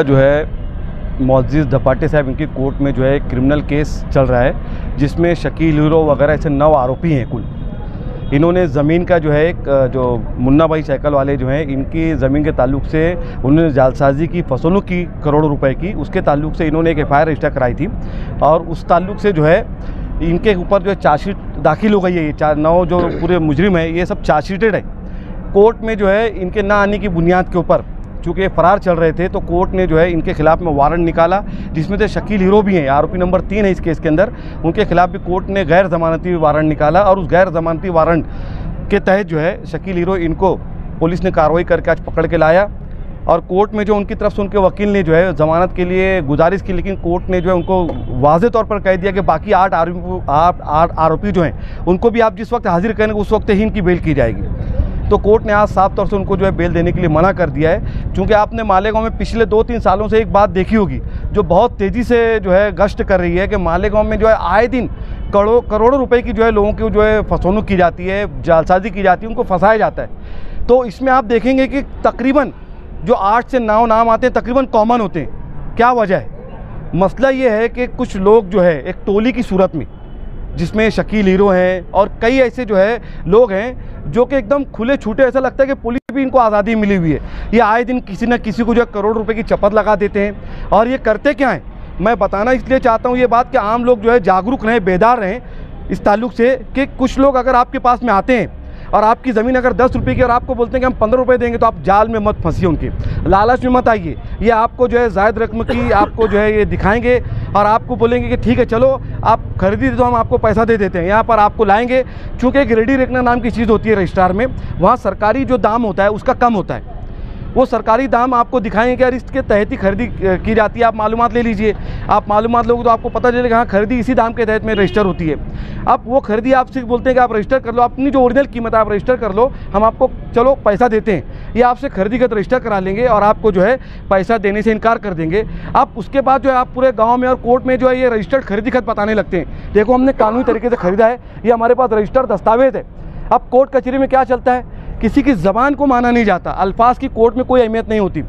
जो है मोअज़्ज़िज़ धपाटे साहब, इनकी कोर्ट में जो है क्रिमिनल केस चल रहा है जिसमें शकील हीरो वगैरह ऐसे 9 आरोपी हैं कुल। इन्होंने ज़मीन का जो है एक जो मुन्ना भाई साइकिल वाले जो हैं, इनकी ज़मीन के ताल्लुक़ से उन्होंने जालसाजी की, फसलों की करोड़ों रुपए की, उसके ताल्लुक़ से इन्होंने एक FIR रजिस्टर कराई थी और उस ताल्लुक़ से जो है इनके ऊपर जो है चार्जशीट दाखिल हो गई है। ये 9 जो पूरे मुजरिम है ये सब चार्जशीटेड है। कोर्ट में जो है इनके ना आने की बुनियाद के ऊपर, चूँकि फ़रार चल रहे थे, तो कोर्ट ने जो है इनके खिलाफ़ में वारंट निकाला, जिसमें से शकील हीरो भी हैं, आरोपी नंबर 3 है इस केस के अंदर। उनके खिलाफ़ भी कोर्ट ने गैर ज़मानती वारंट निकाला और उस गैर ज़मानती वारंट के तहत जो है शकील हीरो इनको पुलिस ने कार्रवाई करके आज पकड़ के लाया। और कोर्ट में जो उनकी तरफ से उनके वकील ने जो है ज़मानत के लिए गुजारिश की, लेकिन कोर्ट ने जो है उनको वाज़े तौर पर कह दिया कि बाकी 8 आरोपी जो हैं उनको भी आप जिस वक्त हाजिर करेंगे उस वक्त ही इनकी बेल की जाएगी। तो कोर्ट ने आज साफ तौर से उनको जो है बेल देने के लिए मना कर दिया है। क्योंकि आपने मालेगांव में पिछले 2-3 सालों से एक बात देखी होगी जो बहुत तेज़ी से जो है गश्त कर रही है कि मालेगांव में जो है आए दिन करोड़ों रुपए की जो है लोगों की जो है फसोनुक की जाती है, जालसाजी की जाती है, उनको फंसाया जाता है। तो इसमें आप देखेंगे कि तकरीबन जो 8 से 9 नाम आते हैं तकरीबन कॉमन होते हैं। क्या वजह है? मसला ये है कि कुछ लोग जो है एक टोली की सूरत में, जिसमें शकील हीरो हैं और कई ऐसे जो है लोग हैं जो कि एकदम खुले छूटे, ऐसा लगता है कि पुलिस भी इनको आज़ादी मिली हुई है। ये आए दिन किसी न किसी को जो है करोड़ रुपए की चपत लगा देते हैं। और ये करते क्या हैं, मैं बताना इसलिए चाहता हूँ ये बात कि आम लोग जो है जागरूक रहें, बेदार रहें इस ताल्लुक़ से कि कुछ लोग अगर आपके पास में आते हैं और आपकी ज़मीन अगर 10 रुपये की और आपको बोलते हैं कि हम 15 रुपये देंगे, तो आप जाल में मत फंसिए, उनके लालच में मत आइए। ये आपको जो है ज़ायद रकम की आपको जो है ये दिखाएंगे और आपको बोलेंगे कि ठीक है चलो आप खरीदी दे, तो हम आपको पैसा दे देते हैं। यहाँ पर आपको लाएंगे, चूँकि एक रेडी रेकनर नाम की चीज़ होती है रजिस्ट्रार में, वहाँ सरकारी जो दाम होता है उसका कम होता है। वो सरकारी दाम आपको दिखाएंगे कि यार इसके तहत ही खरीदी की जाती है, आप मालूमात ले लीजिए। आप मालूमात लोगे तो आपको पता चलेगा हाँ खरीदी इसी दाम के तहत में रजिस्टर होती है। अब वो खरीदी आपसे बोलते हैं कि आप रजिस्टर कर लो, अपनी जो ओरिजिनल कीमत है आप रजिस्टर कर लो, हम आपको चलो पैसा देते हैं। ये आपसे खरीदी का रजिस्टर करा लेंगे और आपको जो है पैसा देने से इनकार कर देंगे। अब उसके बाद जो है आप पूरे गाँव में और कोर्ट में जो है ये रजिस्टर्ड खरीदी खत बताने लगते हैं, देखो हमने कानूनी तरीके से खरीदा है, ये हमारे पास रजिस्टर्ड दस्तावेज़ है। अब कोर्ट कचहरी में क्या चलता है, किसी की ज़बान को माना नहीं जाता, अल्फाज की कोर्ट में कोई अहमियत नहीं होती।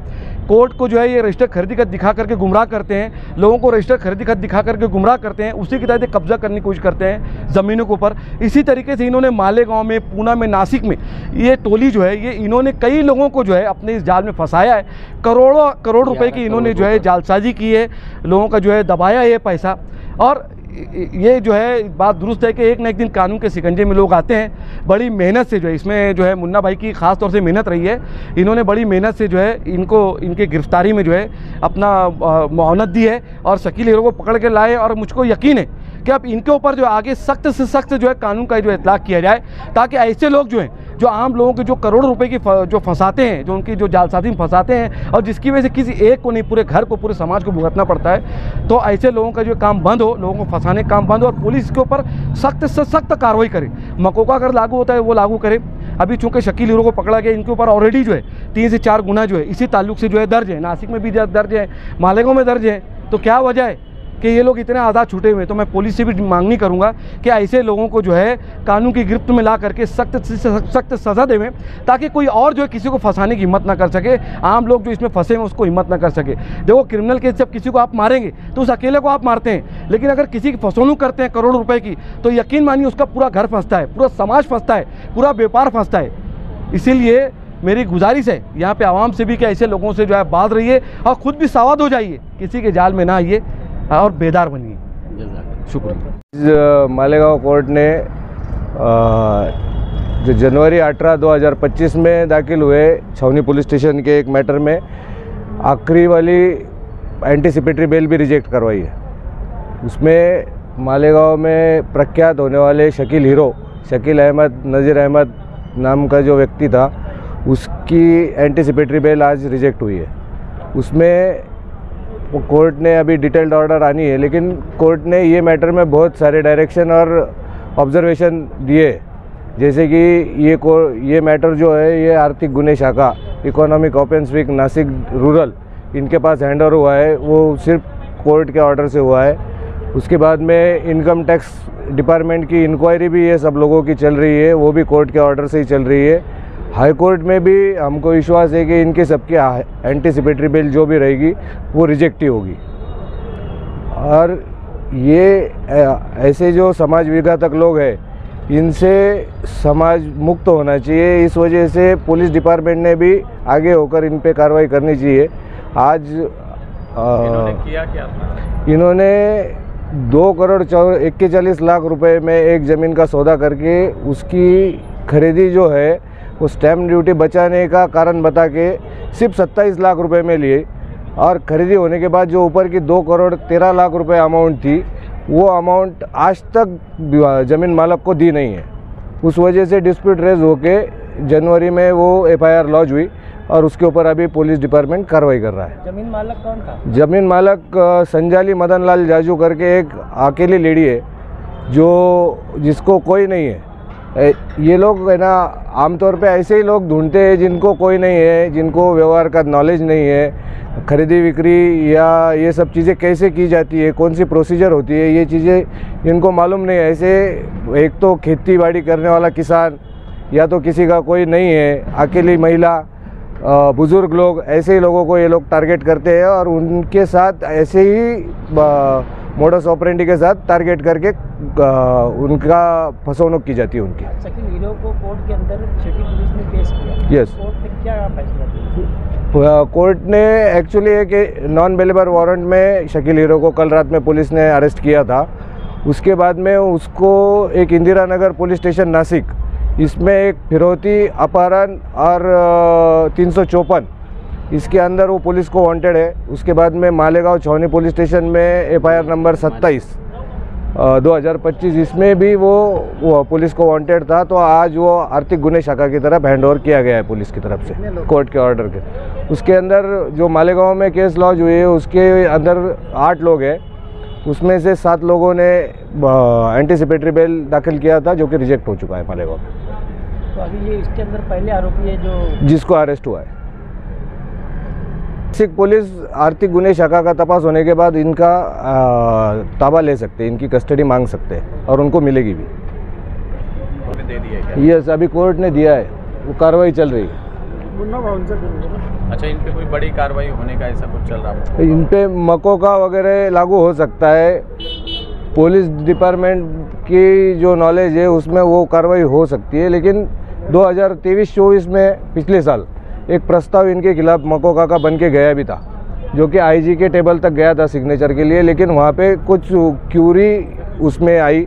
कोर्ट को जो है ये रजिस्टर खरीदी खत दिखा करके गुमराह करते हैं, लोगों को रजिस्टर खरीदी खत दिखा करके गुमराह करते हैं, उसी के तहत कब्जा करने की कोशिश करते हैं ज़मीनों के ऊपर। इसी तरीके से इन्होंने मालेगांव में, पूना में, नासिक में ये टोली जो है ये इन्होंने कई लोगों को जो है अपने इस जाल में फंसाया है। करोड़ रुपए की इन्होंने जो है जालसाजी की है, लोगों का जो है दबाया है पैसा। और ये जो है बात दुरुस्त है कि एक न एक दिन कानून के शिकंजे में लोग आते हैं। बड़ी मेहनत से जो है इसमें जो है मुन्ना भाई की ख़ास तौर से मेहनत रही है। इन्होंने बड़ी मेहनत से जो है इनको इनके गिरफ्तारी में जो है अपना मुआवनत दी है और शकील हीरो को पकड़ के लाए। और मुझको यकीन है कि अब इनके ऊपर जो आगे सख्त से सख्त जो है कानून का जो इतलाक़ किया जाए, ताकि ऐसे लोग जो हैं जो आम लोगों के जो करोड़ों रुपए की जो फंसाते हैं, जो उनकी जो जालसाजी में फंसाते हैं और जिसकी वजह से किसी एक को नहीं पूरे घर को, पूरे समाज को भुगतना पड़ता है, तो ऐसे लोगों का जो काम बंद हो, लोगों को फंसाने का काम बंद हो और पुलिस के ऊपर सख्त से सख्त कार्रवाई करे। मकोका अगर लागू होता है वो लागू करे। अभी चूँकि शकील हीरो को पकड़ा गया, इनके ऊपर ऑलरेडी जो है 3 से 4 गुना जो है इसी ताल्लुक़ से जो है दर्ज है, नासिक में भी दर्ज है, मालेगांव में दर्ज है। तो क्या वजह है कि ये लोग इतने आज़ाद छूटे हुए? तो मैं पुलिस से भी मांगनी करूंगा कि ऐसे लोगों को जो है कानून की गिरफ्त में ला करके सख्त से सख्त सज़ा देवें, ताकि कोई और जो है किसी को फंसाने की हिम्मत ना कर सके, आम लोग जो इसमें फंसे हैं उसको हिम्मत ना कर सके। देखो क्रिमिनल केस जब किसी को आप मारेंगे तो उस अकेले को आप मारते हैं, लेकिन अगर किसी की फसोनुक करते हैं करोड़ों रुपए की, तो यकीन मानिए उसका पूरा घर फंसता है, पूरा समाज फंसता है, पूरा व्यापार फंसता है। इसीलिए मेरी गुजारिश है यहाँ पे आवाम से भी कि ऐसे लोगों से जो है बात रहिए और ख़ुद भी सावध हो जाइए, किसी के जाल में ना आइए और बेदार बनिए। शुक्रिया। मालेगांव कोर्ट ने जो जनवरी 18, 2025 में दाखिल हुए छावनी पुलिस स्टेशन के एक मैटर में आखिरी वाली एंटीसिपेटरी बेल भी रिजेक्ट करवाई है। उसमें मालेगांव में प्रख्यात होने वाले शकील हीरो, शकील अहमद, नज़ीर अहमद नाम का जो व्यक्ति था, उसकी एंटीसिपेटरी बेल आज रिजेक्ट हुई है। उसमें कोर्ट ने अभी डिटेल्ड ऑर्डर आनी है, लेकिन कोर्ट ने ये मैटर में बहुत सारे डायरेक्शन और ऑब्जर्वेशन दिए। जैसे कि ये मैटर जो है ये आर्थिक गुने शाखा, economic offence wing Nashik rural, इनके पास हैंडओवर हुआ है, वो सिर्फ कोर्ट के ऑर्डर से हुआ है। उसके बाद में इनकम टैक्स डिपार्टमेंट की इंक्वायरी भी ये सब लोगों की चल रही है, वो भी कोर्ट के ऑर्डर से ही चल रही है। हाई कोर्ट में भी हमको विश्वास है कि इनके सबकी एंटीसिपेटरी बेल जो भी रहेगी वो रिजेक्ट ही होगी। और ये ऐसे जो समाज विघातक लोग हैं इनसे समाज मुक्त होना चाहिए। इस वजह से पुलिस डिपार्टमेंट ने भी आगे होकर इन पे कार्रवाई करनी चाहिए। आज इन्होंने किया क्या था? इन्होंने 2,41,40,00,000 रुपए में एक ज़मीन का सौदा करके उसकी खरीदी जो है वो स्टैम्प ड्यूटी बचाने का कारण बता के सिर्फ 27 लाख रुपए में लिए, और खरीदी होने के बाद जो ऊपर की 2,13,00,000 रुपए अमाउंट थी वो अमाउंट आज तक ज़मीन मालक को दी नहीं है। उस वजह से डिस्प्यूट रेज होके जनवरी में वो FIR लॉन्च हुई और उसके ऊपर अभी पुलिस डिपार्टमेंट कार्रवाई कर रहा है। जमीन मालक कौन था? जमीन मालक संजाली मदन लाल जाजू करके एक अकेली लेडी है जिसको कोई नहीं है। ये लोग है ना, आमतौर पे ऐसे ही लोग ढूंढते हैं जिनको कोई नहीं है, जिनको व्यवहार का नॉलेज नहीं है, खरीदी बिक्री या ये सब चीज़ें कैसे की जाती है, कौन सी प्रोसीजर होती है, ये चीज़ें इनको मालूम नहीं है। ऐसे एक तो खेती बाड़ी करने वाला किसान या तो किसी का कोई नहीं है, अकेली महिला, बुज़ुर्ग लोग, ऐसे ही लोगों को ये लोग टारगेट करते हैं और उनके साथ ऐसे ही मोडस ऑपरेंडी के साथ टारगेट करके उनका फंसौनक की जाती है उनकी। शकील हीरो को कोर्ट के अंदर सिटी पुलिस ने पेश किया। यस। कोर्ट ने क्या फैसला किया? कोर्ट ने एक्चुअली एक नॉन बेलेबल वारंट में शकील हीरो को कल रात में पुलिस ने अरेस्ट किया था। उसके बाद में उसको एक इंदिरा नगर पुलिस स्टेशन नासिक, इसमें एक फिरौती, अपहरण और 354 इसके अंदर वो पुलिस को वांटेड है। उसके बाद में मालेगांव छावनी पुलिस स्टेशन में FIR नंबर 27 2025 इसमें भी वो पुलिस को वांटेड था। तो आज वो आर्थिक गुने शाखा की तरफ हैंडओवर किया गया है पुलिस की तरफ से कोर्ट के ऑर्डर के। उसके अंदर जो मालेगांव में केस लॉन्च हुई है उसके अंदर 8 लोग हैं, उसमें से 7 लोगों ने एंटीसिपेटरी बेल दाखिल किया था जो कि रिजेक्ट हो चुका है मालेगांव में। तो अभी ये इसके अंदर पहले आरोपी है जो जिसको अरेस्ट हुआ है। नासिक पुलिस आर्थिक गुने शाखा का तपास होने के बाद इनका ताबा ले सकते हैं, इनकी कस्टडी मांग सकते हैं और उनको मिलेगी भी। दे दिया क्या? यस, अभी कोर्ट ने दिया है, वो कार्रवाई चल रही है। अच्छा, इन पे कोई बड़ी कार्रवाई होने का ऐसा कुछ चल रहा है? इन पे मकोका वगैरह लागू हो सकता है। पुलिस डिपार्टमेंट की जो नॉलेज है उसमें वो कार्रवाई हो सकती है, लेकिन 2023-24 में पिछले साल एक प्रस्ताव इनके खिलाफ मकोका का बन के गया भी था, जो कि IG के टेबल तक गया था सिग्नेचर के लिए, लेकिन वहाँ पे कुछ क्यूरी उसमें आई।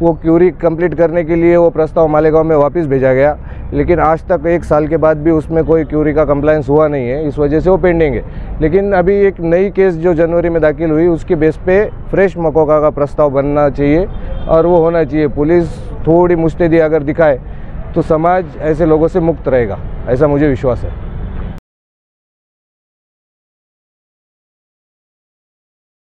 वो क्यूरी कंप्लीट करने के लिए वो प्रस्ताव मालेगांव में वापस भेजा गया, लेकिन आज तक 1 साल के बाद भी उसमें कोई क्यूरी का कंप्लायंस हुआ नहीं है, इस वजह से वो पेंडिंग है। लेकिन अभी एक नई केस जो जनवरी में दाखिल हुई उसके बेस पे फ्रेश मकोका का प्रस्ताव बनना चाहिए और वो होना चाहिए। पुलिस थोड़ी मुस्तैदी अगर दिखाए तो समाज ऐसे लोगों से मुक्त रहेगा, ऐसा मुझे विश्वास है।